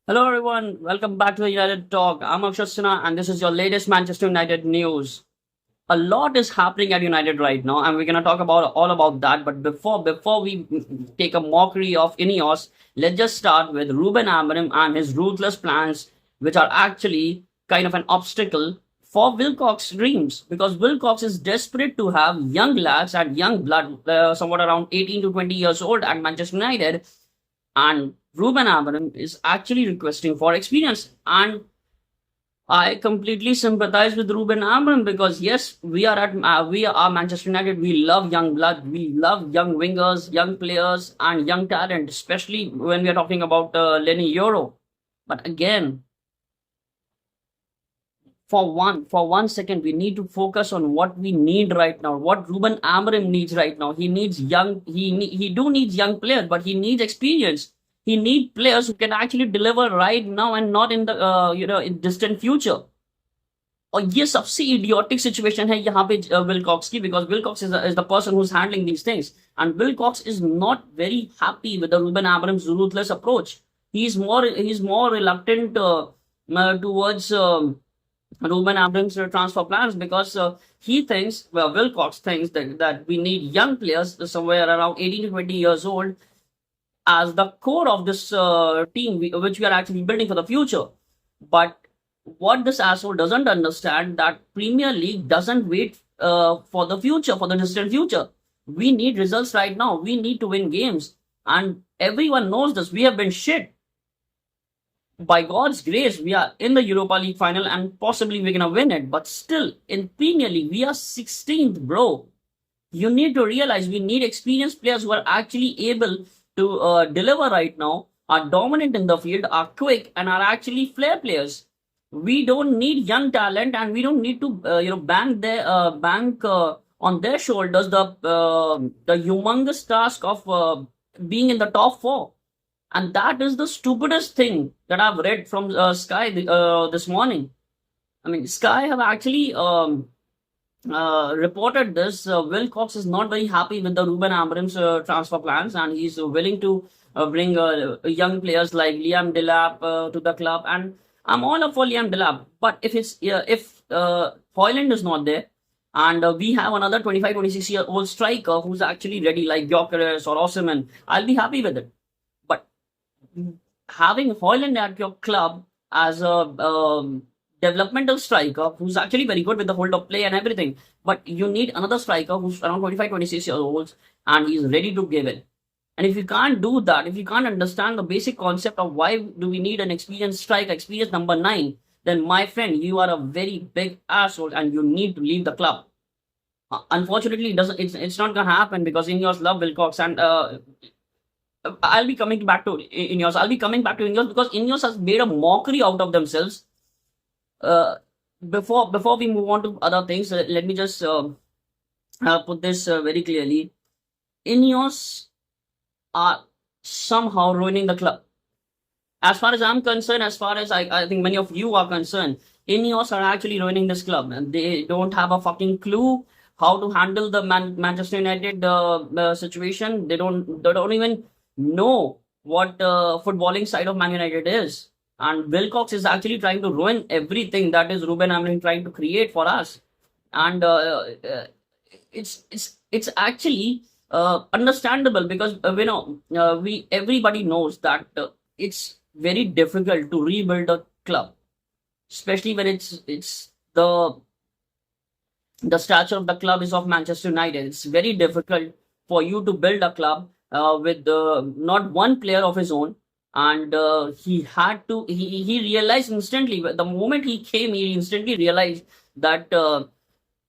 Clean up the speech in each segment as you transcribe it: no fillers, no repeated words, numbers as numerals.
Hello everyone, welcome back to the United Talk. I'm Akshat Sinha and this is your latest Manchester United news. A lot is happening at United right now and we're going to talk about all about that. But before we take a mockery of Ineos, let's just start with Ruben Amorim and his ruthless plans, which are actually kind of an obstacle for Wilcox's dreams, because Wilcox is desperate to have young lads and young blood, somewhat around 18 to 20 years old at Manchester United, and Ruben Amorim is actually requesting for experience. And I completely sympathize with Ruben Amorim because yes, we are Manchester United. We love young blood, we love young wingers, young players, and young talent, especially when we are talking about Lenny Euro. But again, for one second, we need to focus on what we need right now. What Ruben Amorim needs right now. He needs young. He do needs young players, but he needs experience. He needs players who can actually deliver right now and not in the in distant future. और ये सबसे idiotic situation है यहाँ पे Wilcox की, because Wilcox is the person who's handling these things, and Wilcox is not very happy with the Ruben Amorim's ruthless approach. He's more reluctant towards Ruben Amorim's transfer plans, because Wilcox thinks that we need young players somewhere around 18 to 20 years old as the core of this team, which we are actually building for the future. But what this asshole doesn't understand, that Premier League doesn't wait for the future, for the distant future. We need results right now. We need to win games, and everyone knows this. We have been shit. By God's grace, we are in the Europa League final and possibly we're gonna win it. But still, in Premier League, we are 16th, bro. You need to realize we need experienced players who are actually able to deliver right now, are dominant in the field, are quick, and are actually flair players. We don't need young talent, and we don't need to bank on their shoulders the humongous task of being in the top four. And that is the stupidest thing that I've read from Sky this morning. I mean, Sky have actually reported this. Wilcox is not very happy with the Ruben Amorim's transfer plans, and he's willing to bring young players like Liam Delap to the club. And I'm all up for Liam Delap, but if Hoyland is not there, and we have another 25, 26-year-old striker who's actually ready, like Gyökeres or Osimhen, I'll be happy with it. But having Hoyland at your club as a developmental striker who's actually very good with the hold of play and everything, but you need another striker who's around 25, 26 years old and he's ready to give it. And if you can't do that, if you can't understand the basic concept of why do we need an experienced striker, experienced number 9, then my friend, you are a very big asshole and you need to leave the club. Unfortunately, it's not gonna happen because Ineos love Wilcox, and I'll be coming back to Ineos. I'll be coming back to Ineos because Ineos has made a mockery out of themselves. Uh, before we move on to other things, let me just put this very clearly. Ineos are somehow ruining the club. As far as I'm concerned, as far as I think many of you are concerned, Ineos are actually ruining this club, and they don't have a fucking clue how to handle the Manchester United situation. They don't even know what footballing side of Man United is. And Wilcox is actually trying to ruin everything that is Ruben Amorim trying to create for us. And it's actually understandable because we everybody knows that it's very difficult to rebuild a club, especially when it's the stature of the club is of Manchester United. It's very difficult for you to build a club with not one player of his own. And he realized instantly, the moment he came, he instantly realized that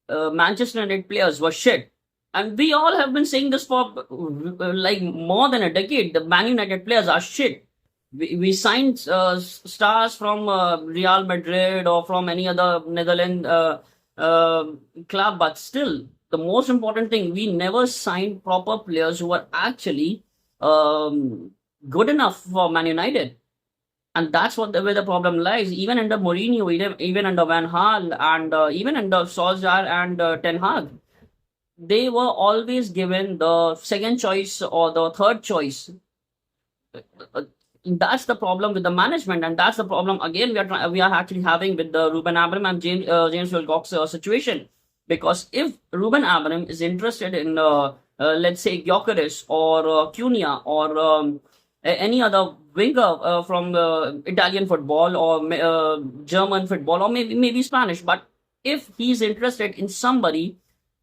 Manchester United players were shit. And we all have been saying this for like more than a decade. The Man United players are shit. We signed stars from Real Madrid or from any other Netherlands uh, club, but still, the most important thing, we never signed proper players who were actually good enough for Man United. And that's where the problem lies. Even under Mourinho, even under Van Gaal, and even under Solskjaer and Ten Hag, they were always given the second choice or the third choice. that's the problem with the management, and that's the problem again we are actually having with the Ruben Amorim and James Wilcox situation. Because if Ruben Amorim is interested in let's say Gyökeres or Cunha or any other winger from Italian football or German football or maybe Spanish, but if he's interested in somebody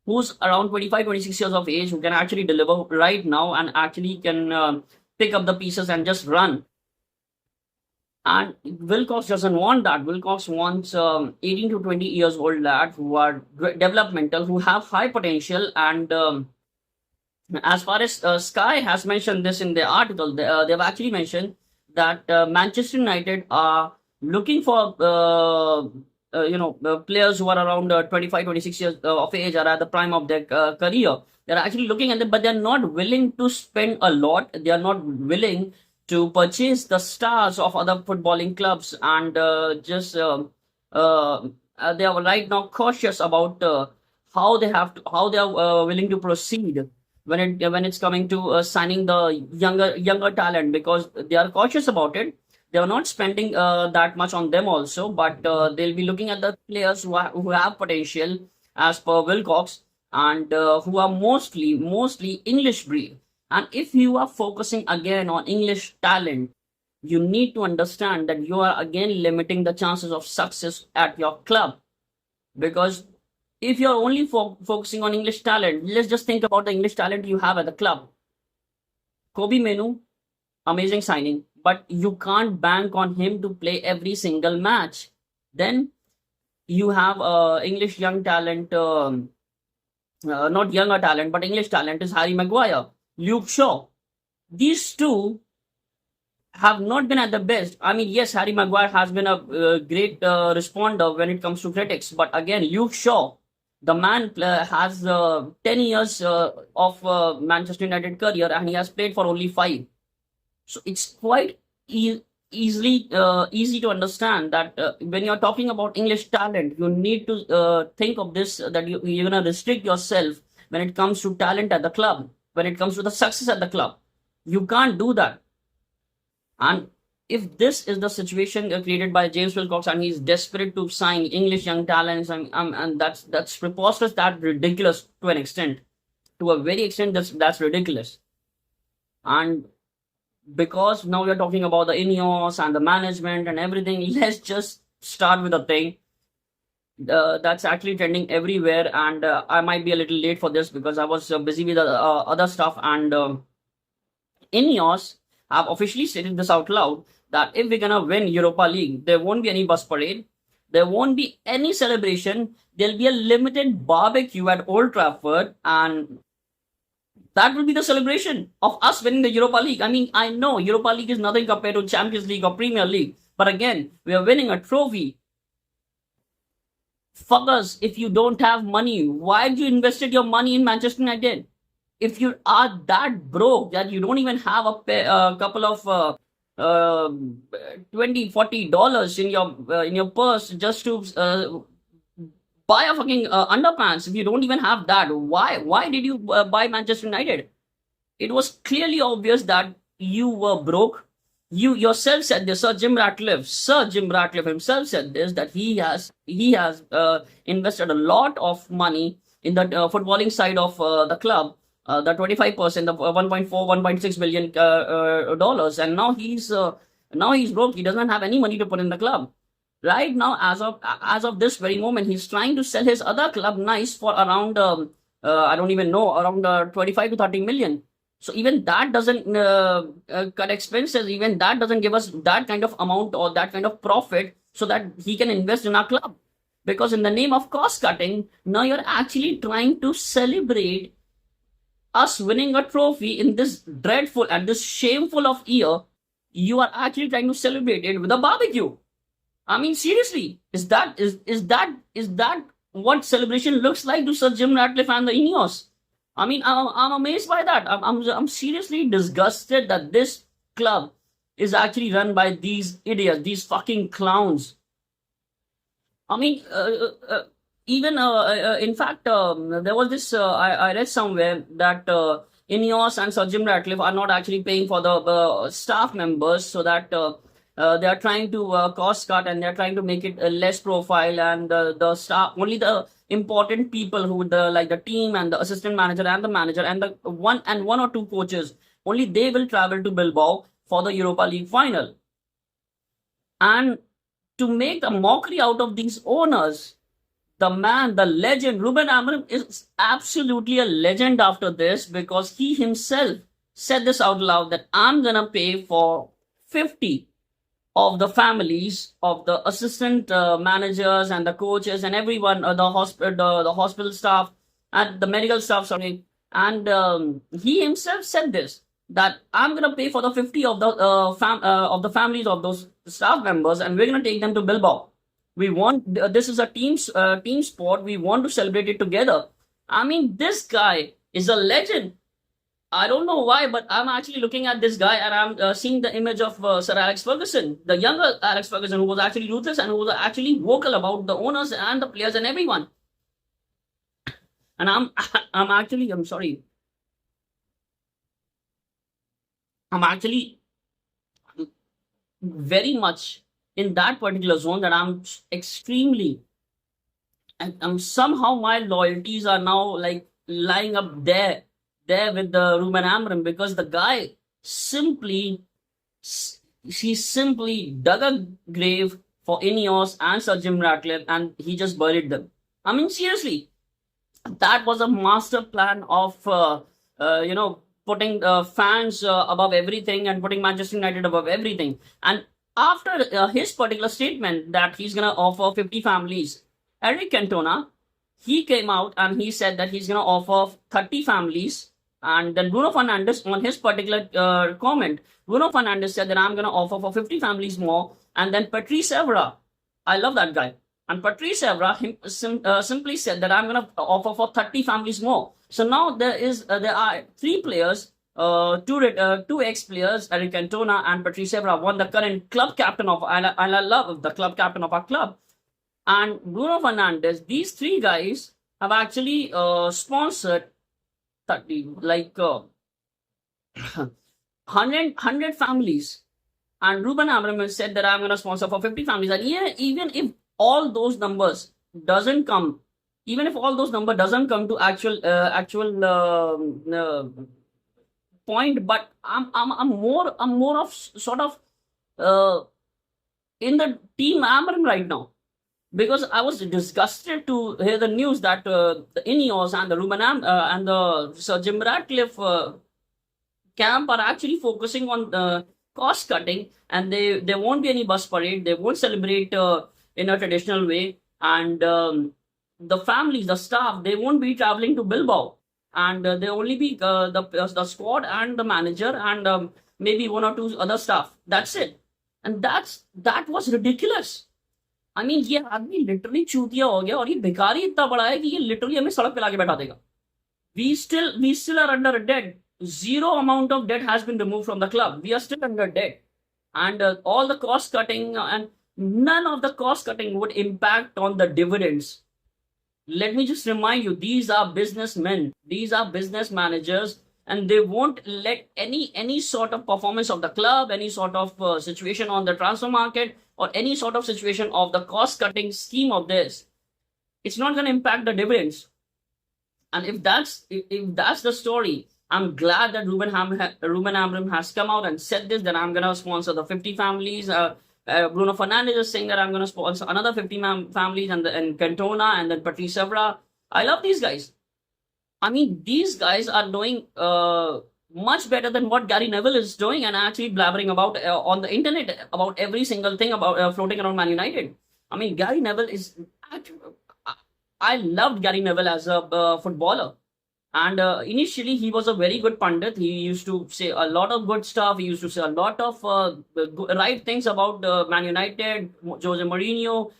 who's around 25, 26 years of age, who can actually deliver right now and actually can pick up the pieces and just run. And Wilcox doesn't want that. Wilcox wants 18 to 20 years old lads who are developmental, who have high potential. And as far as Sky has mentioned this in the article, they've actually mentioned that Manchester United are looking for players who are around 25, 26 years of age, or at the prime of their career. They're actually looking at them, but they're not willing to spend a lot. They are not willing to purchase the stars of other footballing clubs, and they are right now cautious about how they are willing to proceed when it's coming to signing the younger talent, because they are cautious about it. They are not spending that much on them also, but they'll be looking at the players who have potential, as per Wilcox, and who are mostly English breed. And if you are focusing again on English talent, you need to understand that you are again limiting the chances of success at your club. Because if you're only focusing on English talent, let's just think about the English talent you have at the club. Kobe Menu, amazing signing, but you can't bank on him to play every single match. Then you have English young talent, not younger talent, but English talent is Harry Maguire, Luke Shaw. These two have not been at the best. I mean, yes, Harry Maguire has been a great responder when it comes to critics, but again, Luke Shaw, the man has 10 years of Manchester United career, and he has played for only 5. So it's quite easy to understand that when you're talking about English talent, you need to think of this, that you're going to restrict yourself when it comes to talent at the club, when it comes to the success at the club. You can't do that. And if this is the situation created by James Wilcox, and he's desperate to sign English young talents, and that's preposterous, that's ridiculous to an extent. To a very extent, that's ridiculous. And because now we're talking about the Ineos and the management and everything, let's just start with a thing that's actually trending everywhere. And I might be a little late for this because I was busy with other stuff. And Ineos have officially stated this out loud, that if we're gonna win Europa League, there won't be any bus parade, there won't be any celebration, there'll be a limited barbecue at Old Trafford, and that will be the celebration of us winning the Europa League. I mean, I know Europa League is nothing compared to Champions League or Premier League, but again, we are winning a trophy. Fuckers, if you don't have money, why did you invested your money in Manchester United? If you are that broke that you don't even have a couple of $20-40 in your purse just to buy a fucking underpants, if you don't even have that, why did you buy Manchester United? It was clearly obvious that you were broke. You yourself said this. Sir Jim Ratcliffe himself said this, that he has invested a lot of money in the footballing side of the club, the 25%, the 1.4, 1.6 billion dollars, and now he's broke. He doesn't have any money to put in the club. Right now, as of this very moment, he's trying to sell his other club, Nice, for around I don't even know, around 25 to 30 million. So even that doesn't cut expenses. Even that doesn't give us that kind of amount or that kind of profit so that he can invest in our club. Because in the name of cost cutting, now you're actually trying to celebrate us winning a trophy in this dreadful and this shameful of year. You are actually trying to celebrate it with a barbecue. I mean, seriously, is that what celebration looks like to Sir Jim Ratcliffe and the Ineos? I mean, I'm amazed by that. I'm seriously disgusted that this club is actually run by these idiots, these fucking clowns. I mean, even in fact, there was this. I read somewhere that Ineos and Sir Jim Ratcliffe are not actually paying for the staff members, so that they are trying to cost cut, and they are trying to make it less profile, and the staff, only the important people, who the like the team and the assistant manager and the one or two coaches, only they will travel to Bilbao for the Europa League final. And to make a mockery out of these owners, the man, the legend, Ruben Amorim is absolutely a legend after this, because he himself said this out loud, that I'm gonna pay for 50 of the families of the assistant managers and the coaches and everyone, the hospital staff and the medical staff, sorry. And he himself said this, that I'm gonna pay for the 50 of the families of those staff members, and we're gonna take them to Bilbao. We want, this is a team sport. We want to celebrate it together. I mean, this guy is a legend. I don't know why, but I'm actually looking at this guy, and I'm seeing the image of Sir Alex Ferguson, the younger Alex Ferguson, who was actually ruthless and who was actually vocal about the owners and the players and everyone. And I'm sorry. I'm actually very much in that particular zone, that I'm extremely, and somehow my loyalties are now like lying up there with the Ruben Amorim, because the guy he simply dug a grave for Ineos and Sir Jim Ratcliffe, and he just buried them. I mean, seriously, that was a master plan of putting fans above everything, and putting Manchester United above everything. And after his particular statement that he's gonna offer 50 families, Eric Cantona, he came out and he said that he's gonna offer 30 families. And then Bruno Fernandes, on his particular comment, Bruno Fernandes said that I'm gonna offer for 50 families more. And then Patrice Evra, I love that guy. And Patrice Evra simply said that I'm gonna offer for 30 families more. So now there are three players, two ex-players, Eric Cantona and Patrice Evra, one the current club captain of, and I love the club captain of our club, and Bruno Fernandes. These three guys have actually sponsored 30, like 100 families. And Ruben Amorim has said that I'm going to sponsor for 50 families. And yeah, even if all those numbers doesn't come, even if all those numbers doesn't come to actual point, but I'm more of sort of in the team Amorim right now, because I was disgusted to hear the news that the Ineos and the and the Sir Jim Ratcliffe camp are actually focusing on the cost cutting, and there won't be any bus parade. They won't celebrate in a traditional way, and the families, the staff, they won't be traveling to Bilbao, and there only be the squad and the manager and maybe one or two other staff. That's it, and that was ridiculous. I mean, ये आदमी literally चूतिया हो गया, और ये भिखारी इतना बड़ा है कि ये लिटरली हमें सड़क पे लाके बैठा देगा. We still are under a debt. Zero amount of debt has been removed from the club. We are still under debt, and all the cost cutting, and none of the cost cutting would impact on the dividends. Let me just remind you, these are businessmen, these are business managers, and they won't let any sort of performance of the club, any sort of situation on the transfer market, or any sort of situation of the cost cutting scheme of this. It's not going to impact the dividends. And if that's the story, I'm glad that Ruben Amorim has come out and said this, that I'm going to sponsor the 50 families. Bruno Fernandes is saying that I'm going to sponsor another 50 families, and Cantona, and then Patrice Evra. I love these guys. I mean, these guys are doing much better than what Gary Neville is doing, and actually blabbering about on the internet about every single thing about floating around Man United. I mean, Gary Neville is... I loved Gary Neville as a footballer. And initially, he was a very good pundit. He used to say a lot of good stuff. He used to say a lot of right things about Man United, Jose Mourinho,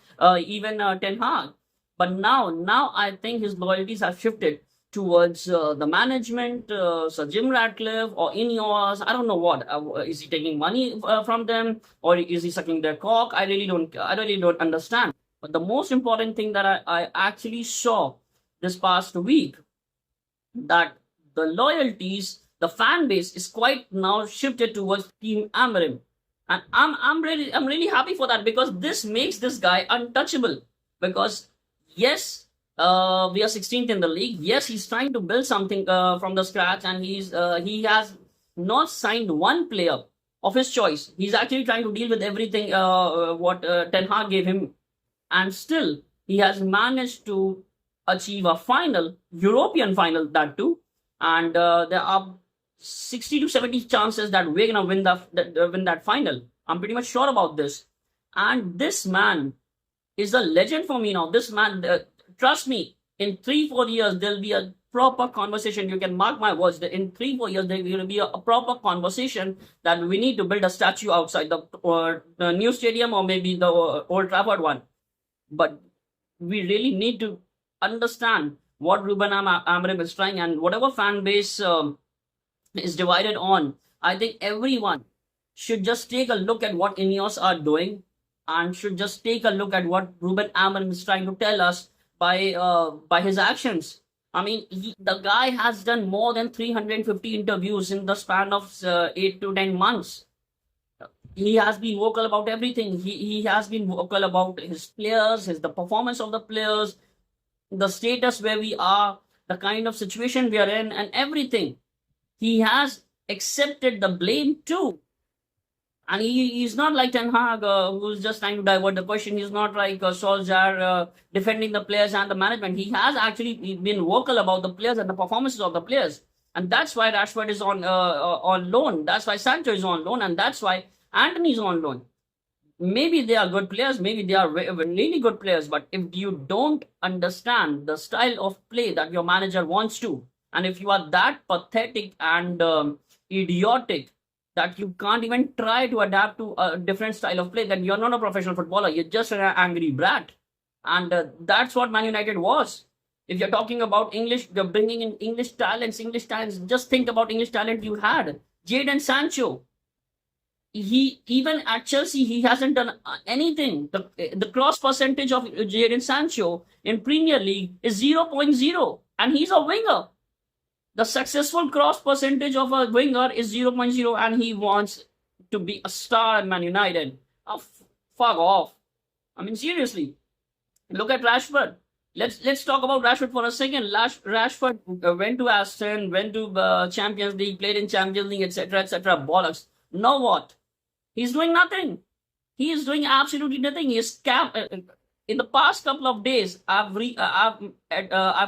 even Ten Hag. But now I think his loyalties have shifted towards the management, Sir Jim Ratcliffe or Ineos. I don't know what. Is he taking money from them, or is he sucking their cock? I really don't understand. But the most important thing that I actually saw this past week, that the loyalties, the fan base is quite now shifted towards Team Amarim. And I'm really happy for that, because this makes this guy untouchable. Because yes, we are 16th in the league. Yes, he's trying to build something from the scratch, and he has not signed one player of his choice. He's actually trying to deal with everything what Ten Hag gave him, and still he has managed to achieve a final, European final, that too. And there are 60 to 70 chances that we're gonna win that final. I'm pretty much sure about this. And this man is a legend for me now. This man, trust me, in 3-4 years there'll be a proper conversation. You can mark my words that in 3-4 years there will be a proper conversation that we need to build a statue outside the new stadium, or maybe the Old Trafford one. But we really need to understand what Ruben Amorim is trying, and whatever fan base is divided on. I think everyone should just take a look at what Ineos are doing, and should just take a look at what Ruben Amorim is trying to tell us by his actions. I mean, the guy has done more than 350 interviews in the span of 8 to 10 months. He has been vocal about everything. He has been vocal about his players, the performance of the players, the status where we are, the kind of situation we are in, and everything. He has accepted the blame too. And he's not like Ten Hag, who's just trying to divert the question. He's not like Solskjaer defending the players and the management. He has actually been vocal about the players and the performances of the players. And that's why Rashford is on loan. That's why Sancho is on loan. And that's why Antony is on loan. Maybe they are good players. Maybe they are really good players. But if you don't understand the style of play that your manager wants to, and if you are that pathetic and idiotic that you can't even try to adapt to a different style of play, then you're not a professional footballer. You're just an angry brat. And that's what Man United was. If you're talking about English, you're bringing in English talents, just think about English talent you had. Jadon Sancho. Even at Chelsea, he hasn't done anything. The cross percentage of Jadon Sancho in Premier League is 0.0. And he's a winger. The successful cross percentage of a winger is 0.0, and he wants to be a star at Man United. Oh, fuck off. I mean, seriously. Look at Rashford. Let's talk about Rashford for a second. Rashford went to Aston, went to Champions League, played in Champions League, etc., etc. Bollocks. Now what? He's doing nothing. He is doing absolutely nothing. He's in the past couple of days, I've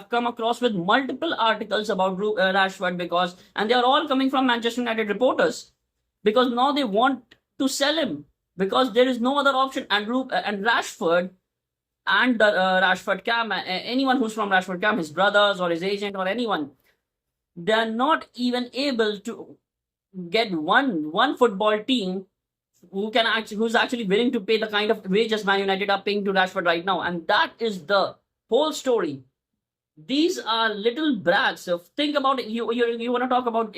come across with multiple articles about Rashford, and they are all coming from Manchester United reporters, because now they want to sell him because there is no other option. And Rashford and Rashford Cam, anyone who's from Rashford Cam, his brothers or his agent or anyone, they are not even able to get one football team who's actually willing to pay the kind of wages Man United are paying to Rashford right now. And that is the whole story. These are little brats. So think about it. You want to talk about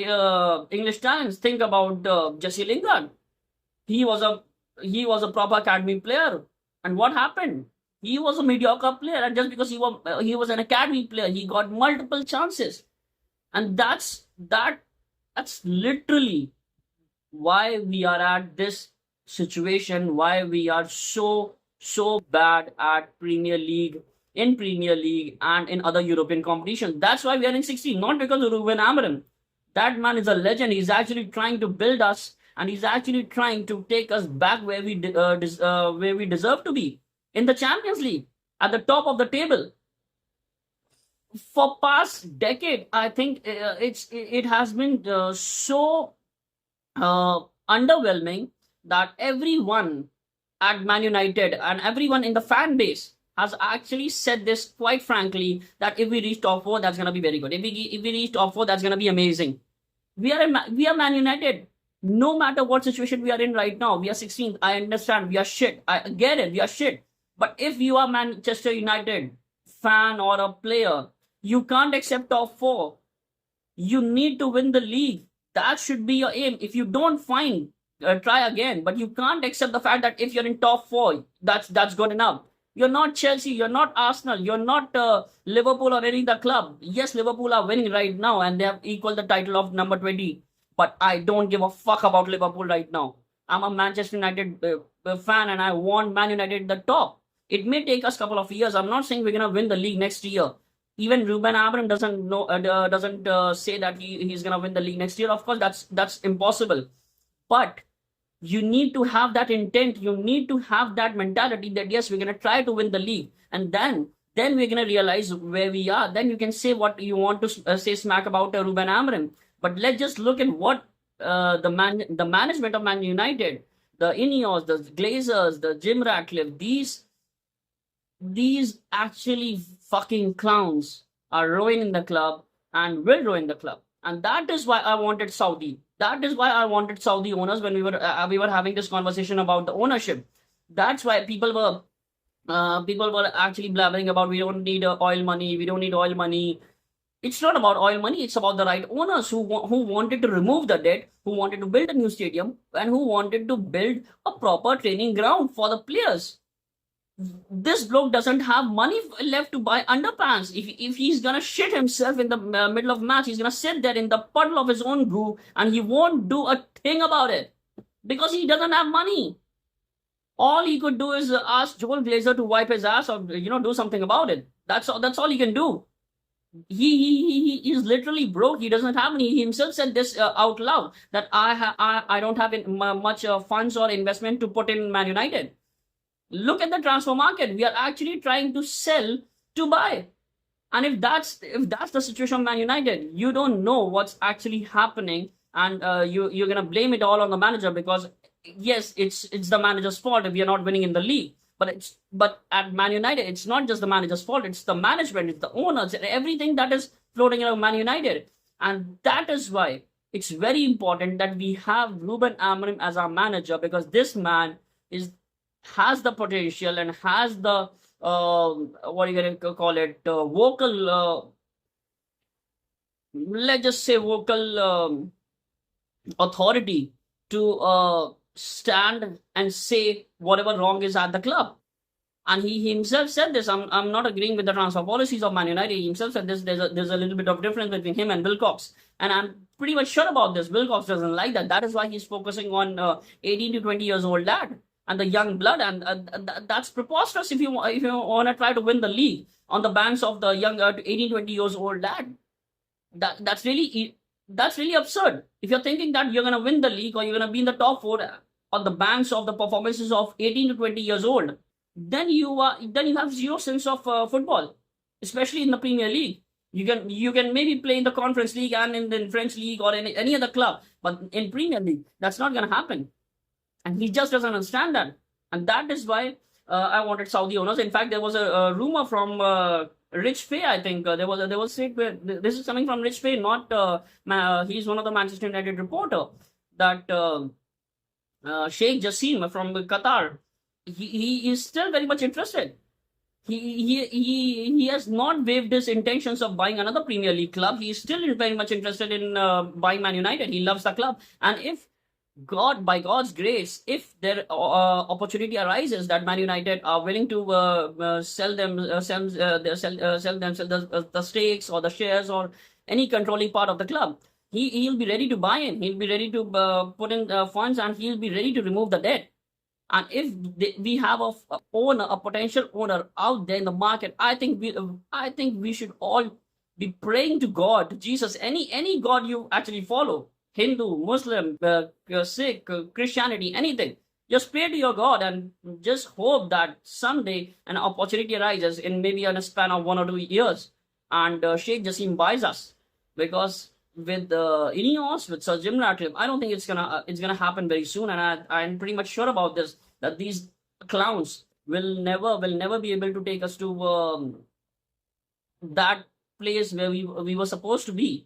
English talents? Think about Jesse Lingard. He was a proper academy player, and what happened? He was a mediocre player, and just because he was an academy player, he got multiple chances, and that's literally why we are at this situation, why we are so bad at Premier League, in Premier League and in other European competitions. That's why we are in 16, not because of Ruben Amorim. That man is a legend. He's actually trying to build us, and he's actually trying to take us back where we deserve to be, in the Champions League, at the top of the table. For past decade, I think it has been so underwhelming that everyone at Man United and everyone in the fan base has actually said this quite frankly, that if we reach top 4, that's going to be very good. If we reach top 4, that's going to be amazing. We are Man United. No matter what situation we are in right now, we are 16th. I understand we are shit. I get it. We are shit. But if you are Manchester United fan or a player, you can't accept top 4. You need to win the league. That should be your aim. If you don't find, try again. But you can't accept the fact that if you're in top 4, that's good enough. You're not Chelsea, you're not Arsenal, you're not Liverpool or any other club. Yes, Liverpool are winning right now and they have equaled the title of number 20. But I don't give a fuck about Liverpool right now. I'm a Manchester United fan and I want Man United at the top. It may take us a couple of years. I'm not saying we're gonna win the league next year. Even Ruben Amorim doesn't say that he's gonna win the league next year. Of course, that's impossible. But you need to have that intent. You need to have that mentality that yes, we're gonna try to win the league, and then we're gonna realize where we are. Then you can say what you want to say smack about Ruben Amorim. But let's just look at what the management of Man United, the Ineos, the Glazers, the Jim Ratcliffe, these actually fucking clowns are ruining the club and will ruin the club. And that is why I wanted Saudi. That is why I wanted Saudi owners when we were having this conversation about the ownership. That's why people were actually blabbering about we don't need oil money. We don't need oil money. It's not about oil money. It's about the right owners who wanted to remove the debt, who wanted to build a new stadium, and who wanted to build a proper training ground for the players. This bloke doesn't have money left to buy underpants. If he's gonna shit himself in the middle of match, he's gonna sit there in the puddle of his own goo and he won't do a thing about it because he doesn't have money. All he could do is ask Joel Glazer to wipe his ass or do something about it. That's all he can do. He is literally broke. He doesn't have any. He himself said this out loud that I don't have much funds or investment to put in Man United. Look at the transfer market. We are actually trying to sell to buy. And if that's the situation of Man United, you don't know what's actually happening, and you're gonna blame it all on the manager because yes, it's the manager's fault if we are not winning in the league. But at Man United, it's not just the manager's fault. It's the management, it's the owners, everything that is floating around Man United, and that is why it's very important that we have Ruben Amorim as our manager because this man has the potential and has the what are you gonna call it vocal let's just say vocal authority to stand and say whatever wrong is at the club. And he himself said this. I'm not agreeing with the transfer policies of Man United. He himself said this. There's a little bit of difference between him and Wilcox, and I'm pretty much sure about this. Wilcox doesn't like that. That is why he's focusing on 18 to 20 years old lad and the young blood, and that's preposterous if you want to try to win the league on the banks of the young 18 20 years old lad. That's really absurd. If you're thinking that you're gonna win the league or you're gonna be in the top 4 on the banks of the performances of 18 to 20 years old, then you have zero sense of football, especially in the Premier League. You can maybe play in the Conference League and in the French League or in any other club, but in Premier League that's not gonna happen. And he just doesn't understand that. And that is why I wanted Saudi owners. In fact, there was a rumor from Rich Fay, I think. There was this is coming from Rich Fay, not he's one of the Manchester United reporter, that Sheikh Jassim from Qatar, he is still very much interested. He has not waived his intentions of buying another Premier League club. He is still very much interested in buying Man United. He loves the club. And if by God's grace, if their opportunity arises that Man United are willing to sell themselves the stakes or the shares or any controlling part of the club, he'll be ready to buy in. He'll be ready to put in funds, and he'll be ready to remove the debt. And if we have a potential owner out there in the market, I think we should all be praying to God, to Jesus, any God you actually follow. Hindu, Muslim, Sikh, Christianity, anything. Just pray to your God and just hope that someday an opportunity arises in maybe in a span of 1 or 2 years, and Sheikh Jassim buys us. Because with Ineos, with Sir Jim Ratcliffe, I don't think it's gonna happen very soon, and I'm pretty much sure about this, that these clowns will never be able to take us to that place where we were supposed to be.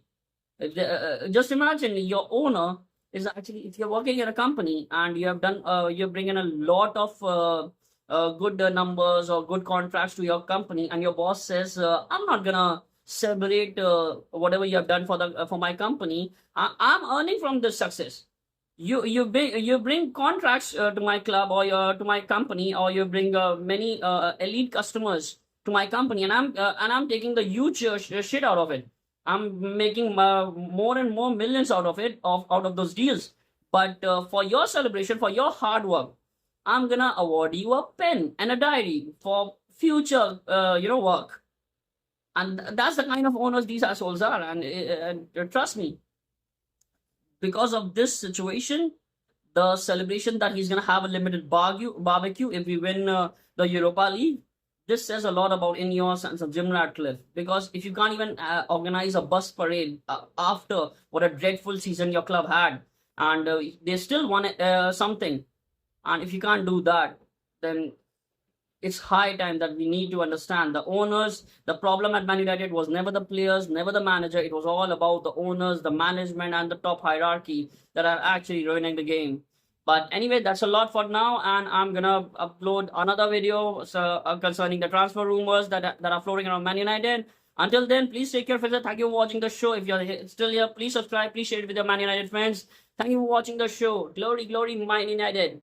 Just imagine your owner is actually, if you're working in a company and you have done you bring in a lot of good numbers or good contracts to your company, and your boss says, I'm not gonna celebrate whatever you have done for my company. I'm earning from this success. you bring contracts to my club or to my company, or you bring many elite customers to my company, and I'm taking the huge shit out of it. I'm making more and more millions out of it, out of those deals. But for your celebration, for your hard work, I'm gonna award you a pen and a diary for future work. And that's the kind of owners these assholes are. And trust me, because of this situation, the celebration that he's gonna have a limited barbecue if we win the Europa League. This says a lot about Ineos and Jim Ratcliffe, because if you can't even organize a bus parade after what a dreadful season your club had, and they still won something, and if you can't do that, then it's high time that we need to understand the owners. The problem at Man United was never the players, never the manager. It was all about the owners, the management, and the top hierarchy that are actually ruining the game. But anyway, that's a lot for now, and I'm gonna upload another video concerning the transfer rumors that are floating around Man United. Until then, please take care, friends. Thank you for watching the show. If you're still here, please subscribe. Please share it with your Man United friends. Thank you for watching the show. Glory, glory, Man United.